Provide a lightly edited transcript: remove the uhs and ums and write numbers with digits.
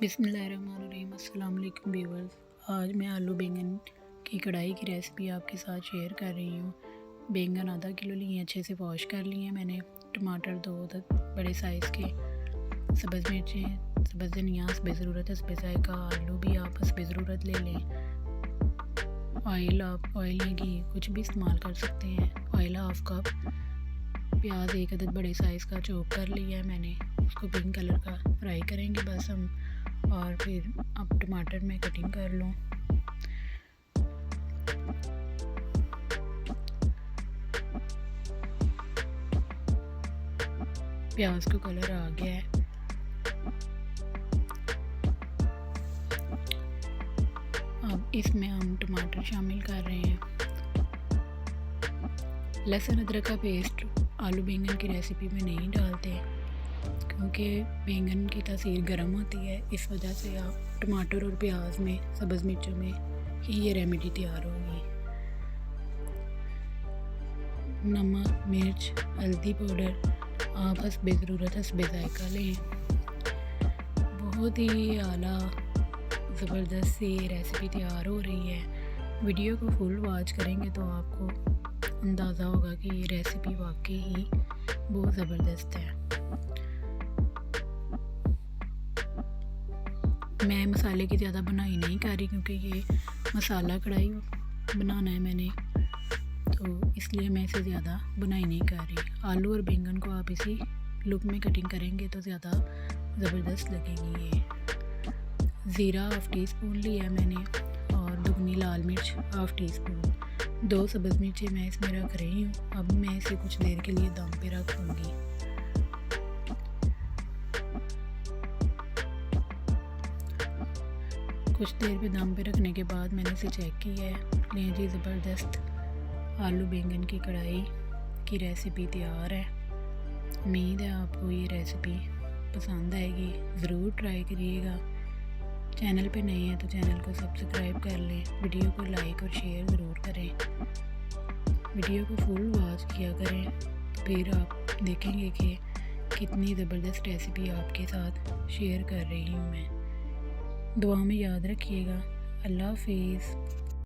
बिस्मिल्लाहिर्रहमानिर्रहीम। अस्सलाम वालेकुम व्यूअर्स। आज मैं आलू बैंगन की कढ़ाई की रेसिपी आपके साथ शेयर कर रही हूँ। बैंगन आधा किलो लिए, अच्छे से वॉश कर लिए हैं मैंने। टमाटर 2 बड़े साइज़ के, सब्ज़ मिर्चें, सब्ज़ धनिया हस्बे ज़रूरत, हस्बे ज़ायक़ा। आलू भी आप हस्बे ज़रूरत ले लें। ऑयल आप ऑयल या घी कुछ भी इस्तेमाल कर सकते हैं। Oil half cup. प्याज 1 अदद बड़े साइज़ का चॉप कर लिया है मैंने, उसको पिंक कलर का फ्राई करेंगे बस हम। और फिर अब टमाटर में कटिंग कर लूँ। प्याज को कलर आ गया है। अब इसमें हम टमाटर शामिल कर रहे हैं। लहसुन अदरक का पेस्ट आलू बैंगन की रेसिपी में नहीं डालते क्योंकि बैंगन की तासीर गर्म होती है। इस वजह से आप टमाटर और प्याज में, सब्ज़ मिर्चों में ही ये रेमेडी तैयार होगी। नमक, मिर्च, हल्दी पाउडर आप हस्बे ज़रूरत, हस्बे ज़ायक़ा लें। बहुत ही आला ज़बरदस्त सी रेसिपी तैयार हो रही है। वीडियो को फुल वॉच करेंगे तो आपको अंदाज़ा होगा कि ये रेसिपी वाकई ही बहुत ज़बरदस्त है। मैं मसाले की ज़्यादा बनाई नहीं कर रही क्योंकि ये मसाला कढ़ाई बनाना है मैंने, तो इसलिए मैं इसे ज़्यादा बुनाई नहीं कर रही। आलू और बैंगन को आप इसी लुक में कटिंग करेंगे तो ज़्यादा ज़बरदस्त लगेगी ये। ज़ीरा हाफ़ टी स्पून लिया मैंने और दुगनी लाल मिर्च हाफ़ टी स्पून। 2 सब्ज़ मिर्चें मैं इसमें रख रही हूँ। अब मैं इसे कुछ देर के लिए दम पे रख दूँगी। कुछ देर पे दम पे रखने के बाद मैंने इसे चेक किया है। लें जी, ज़बरदस्त आलू बैंगन की कढ़ाई की रेसिपी तैयार है। उम्मीद है आपको ये रेसिपी पसंद आएगी। ज़रूर ट्राई करिएगा। चैनल पे नए हैं तो चैनल को सब्सक्राइब कर लें। वीडियो को लाइक और शेयर ज़रूर करें। वीडियो को फुल वॉच किया करें, फिर आप देखेंगे कि कितनी ज़बरदस्त रेसिपी आपके साथ शेयर कर रही हूँ मैं। दुआ में याद रखिएगा। अल्लाह हाफिज़।